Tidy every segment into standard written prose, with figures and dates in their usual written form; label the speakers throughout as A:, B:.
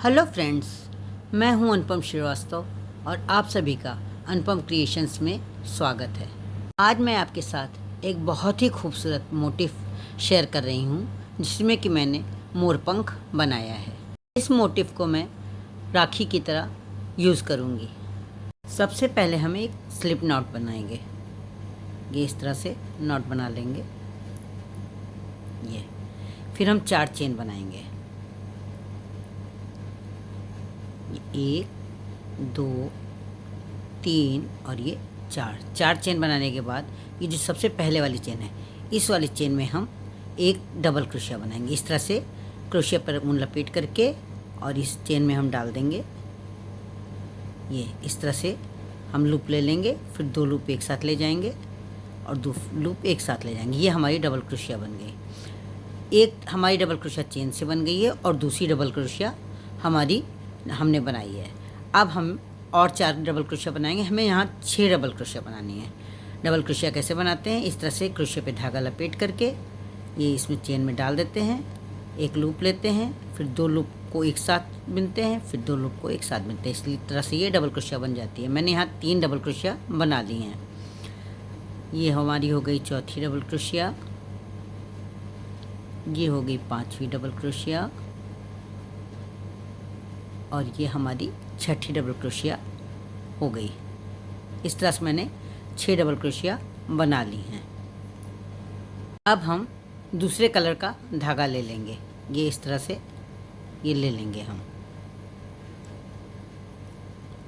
A: Hello friends, मैं हूं अनुपम श्रीवास्तव और आप सभी का अनुपम क्रिएशंस में स्वागत है। आज मैं आपके साथ एक बहुत ही खूबसूरत मोटिफ शेयर कर रही हूं, जिसमें कि मैंने मोरपंख बनाया है। इस मोटिफ को मैं राखी की तरह यूज़ करूंगी। सबसे पहले हम एक स्लिप नॉट बनाएंगे। ये इस तरह से नॉट बना लेंगे। ये फिर हम 4 चेन बनाएंगे। 1 2 3 और ये 4 चेन बनाने के बाद ये जो सबसे पहले वाली चेन है, इस वाली चेन में हम एक डबल क्रोशिया बनाएंगे। इस तरह से क्रोशिया पर ऊन लपेट करके और इस चेन में हम डाल देंगे। ये इस तरह से हम लूप ले लेंगे, फिर 2 लूप एक साथ ले जाएंगे और 2 लूप एक साथ ले जाएंगे। ये हमारी डबल क्रोशिया बन गई। एक हमारी डबल क्रोशिया चेन से बन गई है और दूसरी डबल क्रोशिया हमारी हमने बनाई है। अब हम और 4 डबल क्रोशिया बनाएंगे। हमें यहाँ 6 डबल क्रोशिया बनानी है। डबल क्रोशिया कैसे बनाते हैं? इस तरह से क्रोशिया पे धागा लपेट करके ये इसमें चेन में डाल देते हैं, एक लूप लेते हैं, फिर 2 लूप को एक साथ बिनते हैं, फिर 2 लूप को एक साथ बिनते हैं। इस तरह से ये डबल क्रोशिया बन जाती है। मैंने यहाँ 3 डबल क्रोशिया बना ली हैं। ये हमारी हो गई चौथी डबल क्रोशिया, ये हो गई 5वीं डबल क्रोशिया और ये हमारी 6ठी डबल क्रोशिया हो गई। इस तरह से मैंने 6 डबल क्रोशिया बना ली हैं। अब हम दूसरे कलर का धागा ले लेंगे। ये इस तरह से ये ले लेंगे हम,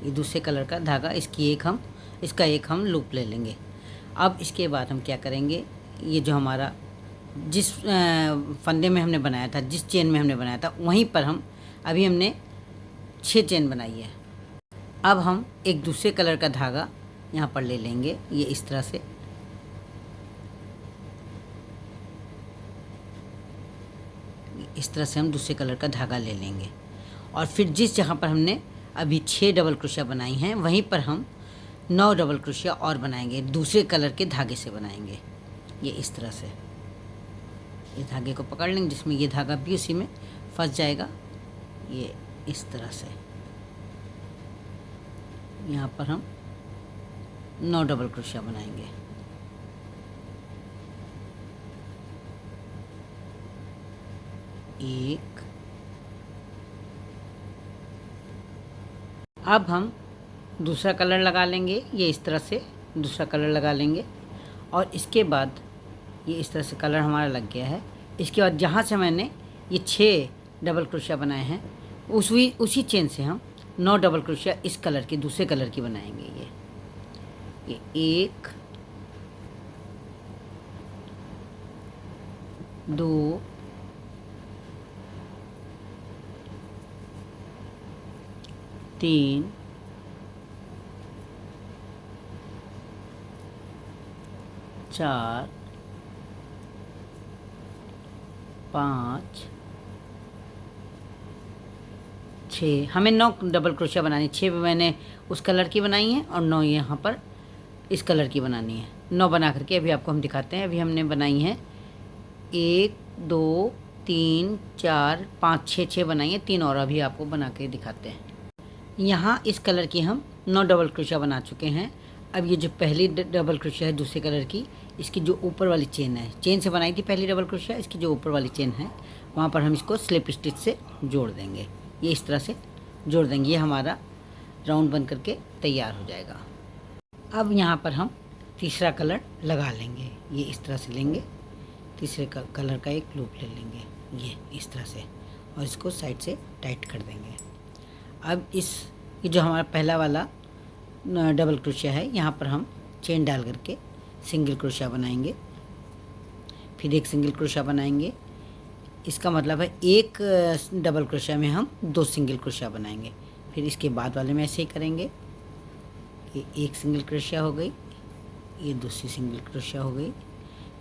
A: ये दूसरे कलर का धागा, इसका एक हम लूप ले लेंगे। अब इसके बाद हम क्या करेंगे, ये जो हमारा जिस फंदे में हमने बनाया था, जिस चेन में हमने बनाया था, वहीं पर अभी हमने 6 चेन बनाई है। अब हम एक दूसरे कलर का धागा यहाँ पर ले लेंगे। ये इस तरह से हम दूसरे कलर का धागा ले लेंगे और फिर जिस जगह पर हमने अभी 6 डबल क्रोशिया बनाई हैं, वहीं पर हम 9 डबल क्रोशिया और बनाएंगे। दूसरे कलर के धागे से बनाएंगे। ये इस तरह से ये धागे को पकड़ लेंगे, जिसमें ये धागा भी उसी में फंस जाएगा। ये इस तरह से यहाँ पर हम 9 डबल क्रोशिया बनाएंगे। एक, अब हम दूसरा कलर लगा लेंगे। ये इस तरह से दूसरा कलर लगा लेंगे और इसके बाद ये इस तरह से कलर हमारा लग गया है। इसके बाद जहाँ से मैंने ये 6 डबल क्रोशिया बनाए हैं, उसी चेन से हम 9 डबल क्रोशिया इस कलर की, दूसरे कलर की बनाएंगे। ये 1 2 3 4 5 6। हमें 9 डबल क्रोशिया बनानी, 6 मैंने उस कलर की बनाई हैं और 9 यहाँ पर इस कलर की बनानी है। 9 बना करके अभी आपको हम दिखाते हैं। अभी हमने बनाई हैं 1 2 3 4 5 6 बनाई हैं, 3 और अभी आपको बना के दिखाते हैं। यहाँ इस कलर की हम 9 डबल क्रोशिया बना चुके हैं। अब ये जो पहली डबल क्रोशिया है दूसरे कलर की, इसकी जो ऊपर वाली चेन है, चेन से बनाई थी पहली डबल क्रोशिया, इसकी जो ऊपर वाली चेन है वहाँ पर हम इसको स्लिप स्टिच से जोड़ देंगे। ये इस तरह से जोड़ देंगे। ये हमारा राउंड बन करके तैयार हो जाएगा। अब यहाँ पर हम तीसरा कलर लगा लेंगे। ये इस तरह से लेंगे, तीसरे कलर का एक लूप ले लेंगे, ये इस तरह से, और इसको साइड से टाइट कर देंगे। अब ये जो हमारा पहला वाला डबल क्रोशिया है, यहाँ पर हम चेन डाल करके सिंगल क्रोशिया बनाएंगे, फिर एक सिंगल क्रोशिया बनाएंगे। इसका मतलब है एक डबल क्रोशिया में हम 2 सिंगल क्रोशिया बनाएंगे। फिर इसके बाद वाले में ऐसे ही करेंगे। ये एक सिंगल क्रोशिया हो गई, ये दूसरी सिंगल क्रोशिया हो गई।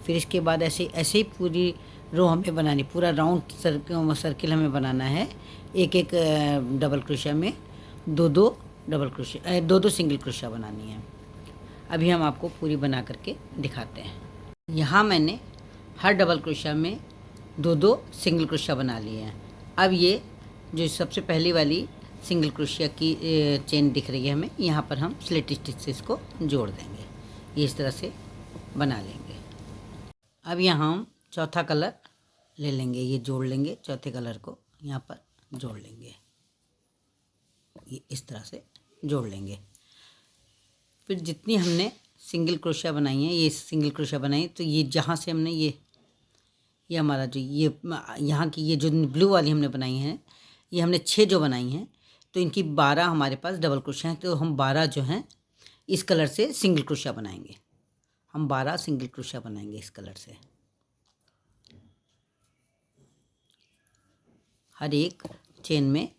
A: फिर इसके बाद ऐसे ही पूरी रो हमें बनानी, पूरा राउंड सर्किल हमें बनाना है। एक डबल क्रोशिया में 2 डबल क्रोशिया, 2 सिंगल क्रोशिया बनानी है। अभी हम आपको पूरी बना करके दिखाते हैं। यहाँ मैंने हर डबल क्रोशिया में 2 सिंगल क्रोशिया बना लिए हैं। अब ये जो सबसे पहली वाली सिंगल क्रोशिया की चेन दिख रही है हमें, यहाँ पर हम स्लिट स्टिच से इसको जोड़ देंगे। ये इस तरह से बना लेंगे। अब यहाँ हम चौथा कलर ले लेंगे, ये जोड़ लेंगे, चौथे कलर को यहाँ पर जोड़ लेंगे, ये इस तरह से जोड़ लेंगे। फिर जितनी हमने सिंगल क्रोशिया बनाई है, ये सिंगल क्रोशिया बनाई, तो ये जहाँ से हमने ये हमारा जो ये यहाँ की ये जो ब्लू वाली हमने बनाई है, ये हमने 6 जो बनाई हैं, तो इनकी 12 हमारे पास डबल क्रोशिया हैं। तो हम 12 जो हैं इस कलर से सिंगल क्रोशिया बनाएंगे। हम 12 सिंगल क्रोशिया बनाएंगे इस कलर से। हर एक चेन में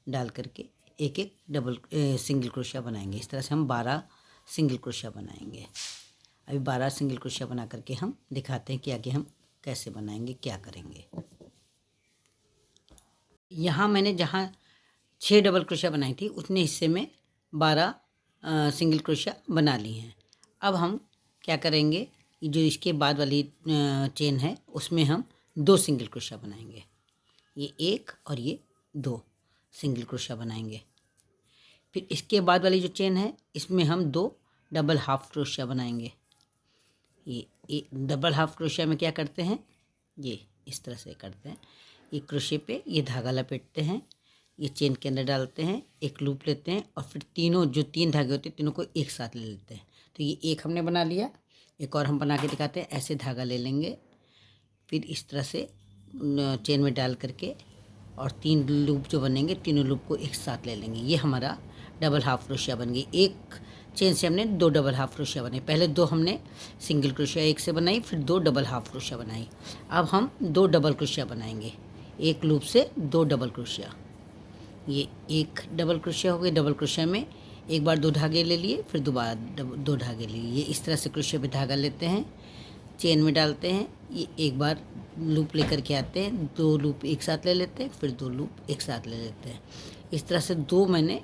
A: डाल करके एक एक डबल सिंगल क्रोशिया बनाएंगे। इस तरह से हम 12 सिंगल क्रोशिया बनाएंगे। अभी 12 सिंगल क्रोशिया बना करके हम दिखाते हैं कि आगे हम कैसे बनाएंगे, क्या करेंगे। यहाँ मैंने जहाँ 6 डबल क्रोशिया बनाई थी उतने हिस्से में 12 सिंगल क्रोशिया बना ली हैं। अब हम क्या करेंगे, जो इसके बाद वाली चेन है उसमें हम 2 सिंगल क्रोशिया बनाएंगे। ये 1 और ये 2 सिंगल क्रोशिया बनाएंगे। फिर इसके बाद वाली जो चेन है इसमें हम 2 डबल हाफ क्रोशिया बनाएंगे। ये डबल हाफ क्रोशिया में क्या करते हैं, ये इस तरह से करते हैं। ये क्रोशिया पे ये धागा लपेटते हैं, ये चेन के अंदर डालते हैं, एक लूप लेते हैं और फिर तीनों जो 3 धागे होते हैं तीनों को एक साथ ले लेते हैं। तो ये एक हमने बना लिया, एक और हम बना के दिखाते हैं। ऐसे धागा ले लेंगे, फिर इस तरह से चेन में डाल करके और 3 लूप जो बनेंगे तीनों लूप को एक साथ ले लेंगे। ये हमारा डबल हाफ क्रोशिया बन गई। एक चेन से हमने 2 डबल हाफ क्रोशिया बनाई। पहले 2 हमने सिंगल क्रोशिया एक से बनाई, फिर 2 डबल हाफ क्रोशिया बनाई। अब हम 2 डबल क्रोशिया बनाएंगे, एक लूप से 2 डबल क्रोशिया। ये एक डबल क्रोशिया हो गई। डबल क्रोशिया में एक बार 2 धागे ले लिए, फिर दोबारा 2 धागे लिए। ये इस तरह से क्रोशिया पे धागा लेते हैं, चेन में डालते हैं, ये एक बार लूप लेकर के आते हैं, 2 लूप एक साथ ले लेते हैं, फिर 2 लूप एक साथ ले लेते हैं। इस तरह से 2 मैंने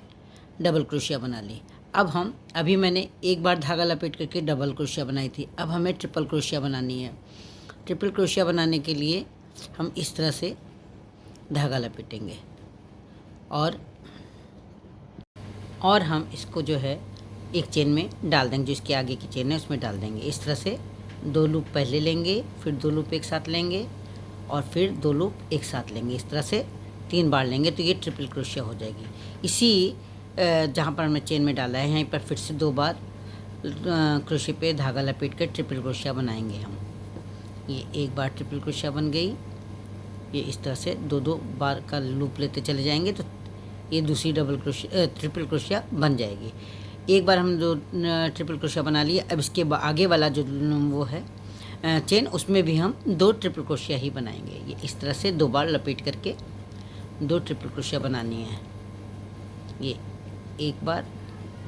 A: डबल क्रोशिया बना ली। अब हम अभी मैंने एक बार धागा लपेट करके डबल क्रोशिया बनाई थी, अब हमें ट्रिपल क्रोशिया बनानी है। ट्रिपल क्रोशिया बनाने के लिए हम इस तरह से धागा लपेटेंगे और हम इसको जो है एक चेन में डाल देंगे, जो इसके आगे की चेन है उसमें डाल देंगे। इस तरह से 2 लूप पहले लेंगे, फिर 2 लूप एक साथ लेंगे और फिर 2 लूप एक साथ लेंगे। इस तरह से 3 बार लेंगे तो ये ट्रिपल क्रोशिया हो जाएगी। इसी जहाँ पर हमने चेन में डाला है यहीं पर फिर से 2 बार क्रोशिया पे धागा लपेट कर ट्रिपल क्रोशिया बनाएंगे हम। ये एक बार ट्रिपल क्रोशिया बन गई। ये इस तरह से 2-2 बार का लूप लेते चले जाएंगे तो ये दूसरी ट्रिपल क्रोशिया बन जाएगी। एक बार हम 2 ट्रिपल क्रोशिया बना लिए। अब इसके आगे वाला जो वो है चेन, उसमें भी हम 2 ट्रिपल क्रोशिया ही बनाएंगे। ये इस तरह से 2 बार लपेट करके 2 ट्रिपल क्रोशिया बनानी है। ये एक बार,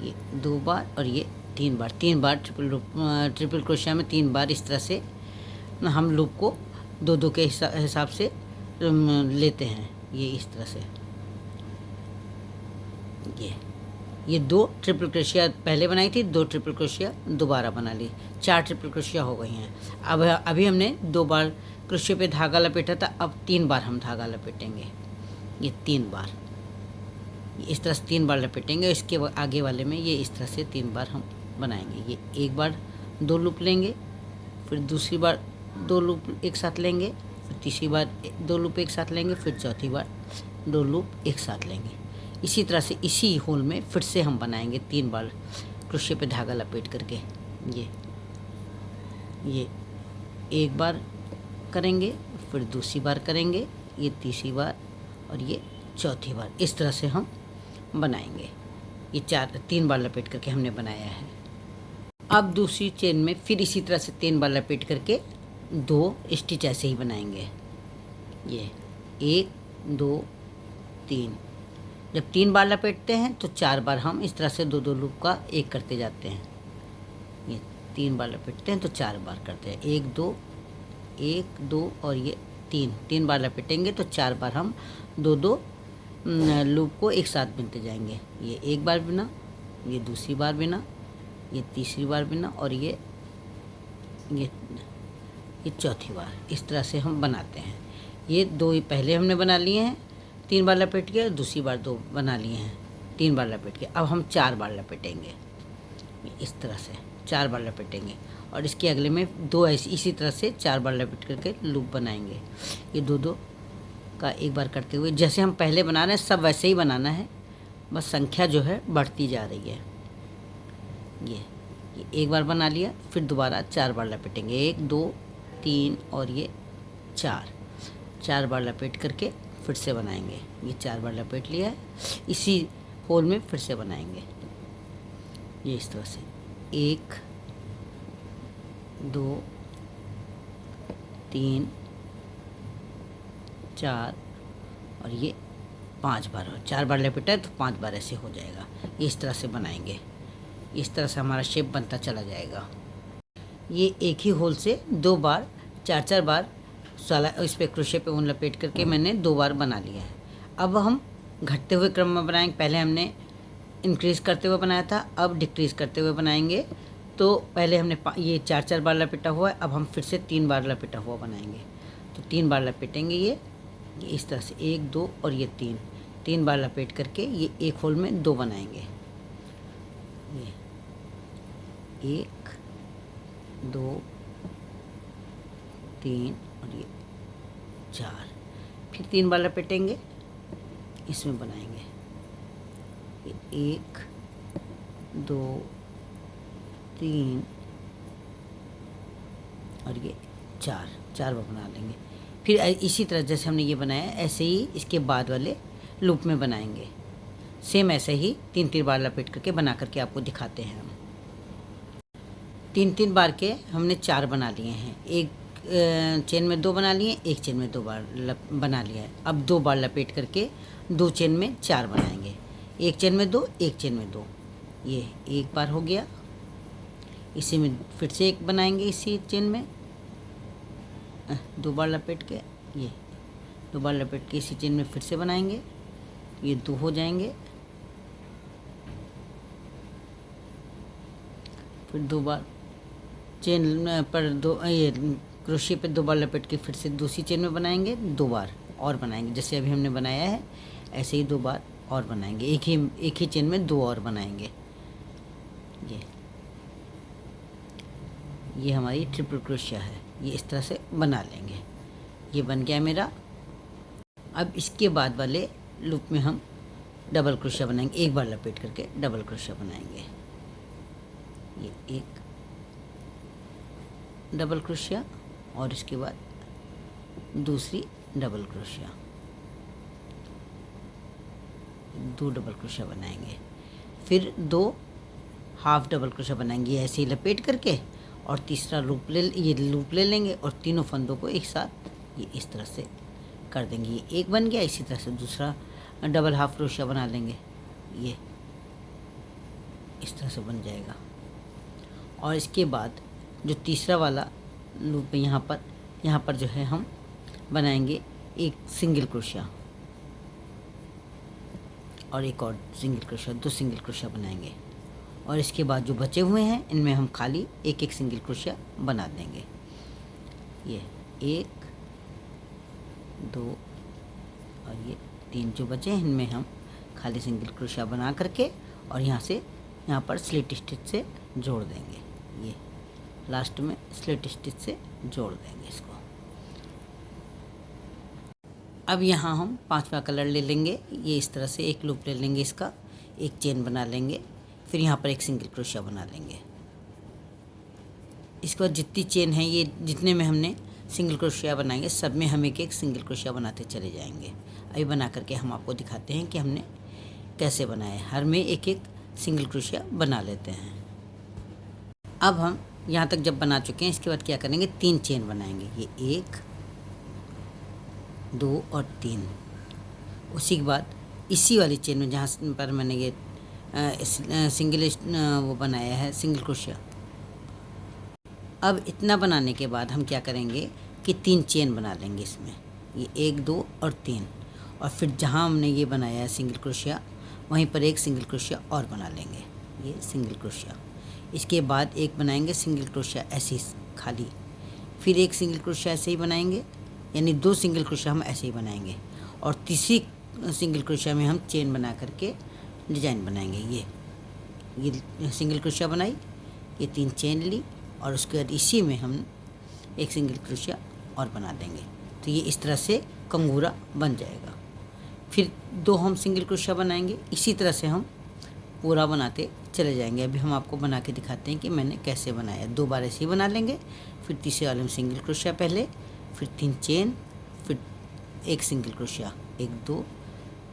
A: ये 2 बार और ये 3 बार। 3 बार ट्रिपल क्रोशिया में 3 बार इस तरह से हम लूप को 2-2 के हिसाब से लेते हैं। ये इस तरह से ये 2 ट्रिपल क्रोशिया पहले बनाई थी, 2 ट्रिपल क्रोशिया दोबारा बना ली, 4 ट्रिपल क्रोशिया हो गई हैं। अब अभी हमने 2 बार क्रोशिया पे धागा लपेटा था, अब 3 बार हम धागा लपेटेंगे। ये 3 बार इस तरह से 3 बार लपेटेंगे। इसके आगे वाले में ये इस तरह से 3 बार हम बनाएंगे। ये एक बार 2 लूप लेंगे, फिर दूसरी बार 2 लूप एक साथ लेंगे, फिर तीसरी बार 2 लूप एक साथ लेंगे, फिर चौथी बार 2 लूप एक साथ लेंगे। इसी तरह से इसी होल में फिर से हम बनाएंगे 3 बार क्रोशिया पे धागा लपेट करके। ये एक बार करेंगे, फिर दूसरी बार करेंगे, ये तीसरी बार और ये चौथी बार। इस तरह से हम बनाएंगे। ये 3 बार लपेट करके हमने बनाया है। अब दूसरी चेन में फिर इसी तरह से 3 बार लपेट करके 2 स्टिच ऐसे ही बनाएंगे। ये 1 2 3। जब 3 बार लपेटते हैं तो 4 बार हम इस तरह से 2-2 लूप का एक करते जाते हैं। ये 3 बार लपेटते हैं तो 4 बार करते हैं। 1 2 और ये 3 बार लपेटेंगे तो 4 बार हम 2-2 लूप को एक साथ बिनते जाएंगे। ये एक बार बिना, ये दूसरी बार बिना, ये तीसरी बार बिना और ये चौथी बार। इस तरह से हम बनाते हैं। ये 2 पहले हमने बना लिए हैं, 3 बार लपेट के दूसरी बार 2 बना लिए हैं, 3 बार लपेट के। अब हम 4 बार लपेटेंगे इस तरह से, 4 बार लपेटेंगे और इसके अगले में 2 ऐसे इसी तरह से 4 बार लपेट करके लूप बनाएंगे। ये 2-2 का एक बार करते हुए जैसे हम पहले बना रहे हैं सब वैसे ही बनाना है, बस संख्या जो है बढ़ती जा रही है। ये एक बार बना लिया, फिर दोबारा 4 बार लपेटेंगे, 1 2 3 और ये 4 बार लपेट करके फिर से बनाएंगे। ये 4 बार लपेट लिया है, इसी होल में फिर से बनाएंगे ये इस तरह से 1 2 3 4 और ये 5 बार हो, 4 बार लपेटा है तो 5 बार ऐसे हो जाएगा। ये इस तरह से बनाएंगे, इस तरह से हमारा शेप बनता चला जाएगा। ये एक ही होल से 2 बार 4-4 बार साला इस पे क्रोशे पे ऊन लपेट करके मैंने 2 बार बना लिया है। अब हम घटते हुए क्रम में बनाएंगे, पहले हमने इंक्रीज़ करते हुए बनाया था, अब डिक्रीज़ करते हुए बनाएंगे। तो पहले हमने ये 4-4 बार लपेटा हुआ है, अब हम फिर से 3 बार लपेटा हुआ बनाएंगे। तो 3 बार लपेटेंगे ये इस तरह से 1 2 और ये 3 बार लपेट करके ये एक होल में 2 बनाएंगे। ये 1 2 3 और ये 4, फिर 3 बार लपेटेंगे, इसमें बनाएंगे ये 1 2 3 और ये 4 बार बना लेंगे। फिर इसी तरह जैसे हमने ये बनाया ऐसे ही इसके बाद वाले लूप में बनाएंगे, सेम ऐसे ही 3 बार लपेट करके बना करके आपको दिखाते हैं हम। 3 बार के हमने 4 बना लिए हैं, एक चेन में 2 बना लिए, एक चेन में 2 बार बना लिया है। अब 2 बार लपेट करके 2 चेन में 4 बनाएंगे, एक चेन में 2 एक चेन में 2, ये एक बार हो गया। इसी में फिर से एक बनाएंगे, इसी चेन में 2 बार लपेट के, ये 2 बार लपेट के इसी चेन में फिर से बनाएंगे, ये 2 हो जाएंगे। फिर 2 बार चेन पर 2 ये क्रोशिया पे 2 बार लपेट के फिर से दूसरी चेन में बनाएंगे, 2 बार और बनाएंगे। जैसे अभी हमने बनाया है ऐसे ही 2 बार और बनाएंगे, एक ही चेन में 2 और बनाएंगे। ये हमारी ट्रिपल क्रोशिया है, ये इस तरह से बना लेंगे। ये बन गया मेरा। अब इसके बाद वाले लूप में हम डबल क्रोशिया बनाएंगे, एक बार लपेट करके डबल क्रोशिया बनाएंगे। ये एक डबल क्रोशिया और इसके बाद दूसरी डबल क्रोशिया, 2 डबल क्रोशिया बनाएंगे। फिर 2 हाफ डबल क्रोशिया बनाएंगे ऐसे ही लपेट करके, और तीसरा लूप ले लेंगे और तीनों फंदों को एक साथ ये इस तरह से कर देंगे। ये एक बन गया, इसी तरह से दूसरा डबल हाफ क्रोशिया बना लेंगे, ये इस तरह से बन जाएगा। और इसके बाद जो तीसरा वाला लूप है यहाँ पर जो है हम बनाएंगे एक सिंगल क्रोशिया और एक और सिंगल क्रोशिया, 2 सिंगल क्रोशिया बनाएंगे। और इसके बाद जो बचे हुए हैं इनमें हम खाली एक सिंगल क्रोशिया बना देंगे। ये 1 2 और ये 3 जो बचे हैं इनमें हम खाली सिंगल क्रोशिया बना करके और यहाँ पर स्लिट स्टिच से जोड़ देंगे। ये लास्ट में स्लिट स्टिच से जोड़ देंगे इसको। अब यहाँ हम 5वां कलर ले लेंगे, ये इस तरह से एक लूप ले लेंगे, इसका एक चेन बना लेंगे, फिर यहाँ पर एक सिंगल क्रोशिया बना लेंगे। इसके बाद जितनी चेन है ये जितने में हमने सिंगल क्रोशिया बनाएंगे सब में हम एक सिंगल क्रोशिया बनाते चले जाएंगे। अभी बना करके हम आपको दिखाते हैं कि हमने कैसे बनाया है। हर में एक सिंगल क्रोशिया बना लेते हैं। अब हम यहाँ तक जब बना चुके हैं इसके बाद क्या करेंगे, 3 चेन बनाएंगे, ये 1 2 और 3। उसी के बाद इसी वाली चेन में जहाँ पर मैंने ये सिंगल वो बनाया है सिंगल क्रोशिया, अब इतना बनाने के बाद हम क्या करेंगे कि 3 चेन बना लेंगे इसमें, ये 1 2 और 3, और फिर जहाँ हमने ये बनाया है सिंगल क्रोशिया वहीं पर एक सिंगल क्रोशिया और बना लेंगे, ये सिंगल क्रोशिया। इसके बाद एक बनाएंगे सिंगल क्रोशिया ऐसे ही खाली, फिर एक सिंगल क्रोशिया ऐसे ही बनाएंगे, यानी 2 सिंगल क्रोशिया हम ऐसे ही बनाएंगे। और तीसरी सिंगल क्रोशिया में हम चेन बना करके डिजाइन बनाएंगे। ये सिंगल क्रोशिया बनाई, ये 3 चेन ली और उसके बाद इसी में हम एक सिंगल क्रोशिया और बना देंगे। तो ये इस तरह से कंगूरा बन जाएगा। फिर 2 हम सिंगल क्रोशिया बनाएंगे। इसी तरह से हम पूरा बनाते चले जाएंगे। अभी हम आपको बना के दिखाते हैं कि मैंने कैसे बनाया। 2 बार ऐसे ही बना लेंगे। फिर तीसरे वाले में सिंगल क्रोशिया पहले, फिर 3 चेन, फिर एक सिंगल क्रोशिया, 1 2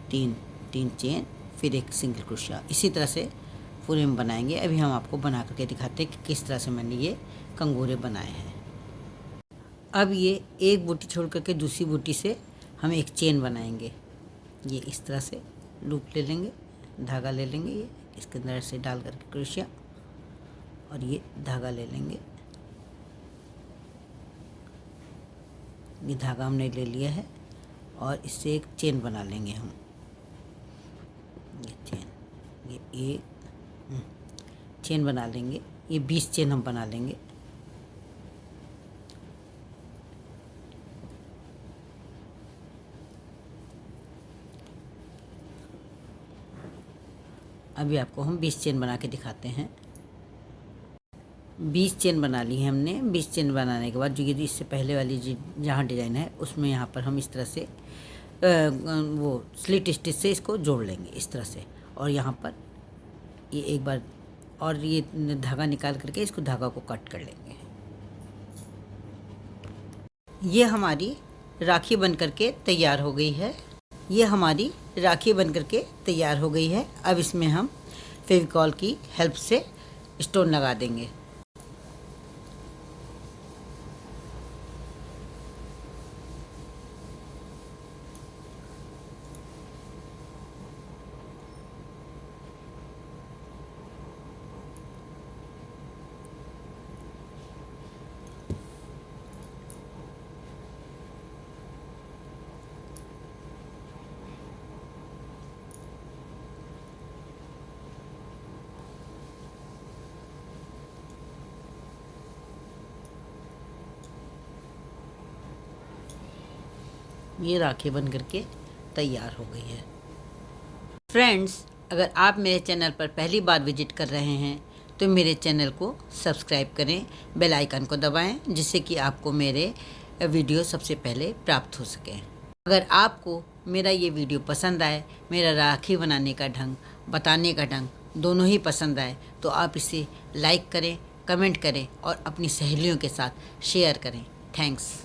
A: 3 चेन, फिर एक सिंगल क्रोशिया। इसी तरह से पूरे में बनाएंगे। अभी हम आपको बना करके दिखाते हैं कि किस तरह से मैंने ये कंगूरे बनाए हैं। अब ये एक बूटी छोड़ करके दूसरी बूटी से हम एक चेन बनाएंगे। ये इस तरह से लूप ले लेंगे, धागा ले लेंगे, ये इसके अंदर से डाल करके क्रोशिया, और ये धागा ले लेंगे। ये धागा हमने ले लिया है और इससे एक चेन बना लेंगे हम। ये चेन, ये एक चेन बना लेंगे। ये 20 चेन हम बना लेंगे। अभी आपको हम 20 चेन बना के दिखाते हैं। 20 चेन बना ली है हमने। 20 चेन बनाने के बाद जो ये इससे पहले वाली जहाँ डिज़ाइन है उसमें यहाँ पर हम इस तरह से वो स्लिट स्टिच से इसको जोड़ लेंगे इस तरह से। और यहाँ पर ये एक बार और ये धागा निकाल करके इसको धागा को कट कर लेंगे। ये हमारी राखी बन करके तैयार हो गई है। ये हमारी राखी बन करके तैयार हो गई है। अब इसमें हम फेविकॉल की हेल्प से स्टोन लगा देंगे। ये राखी बन करके तैयार हो गई है। फ्रेंड्स, अगर आप मेरे चैनल पर पहली बार विजिट कर रहे हैं तो मेरे चैनल को सब्सक्राइब करें, बेल आइकन को दबाएं, जिससे कि आपको मेरे वीडियो सबसे पहले प्राप्त हो सके। अगर आपको मेरा ये वीडियो पसंद आए, मेरा राखी बनाने का ढंग, बताने का ढंग दोनों ही पसंद आए, तो आप इसे लाइक करें, कमेंट करें और अपनी सहेलियों के साथ शेयर करें। थैंक्स।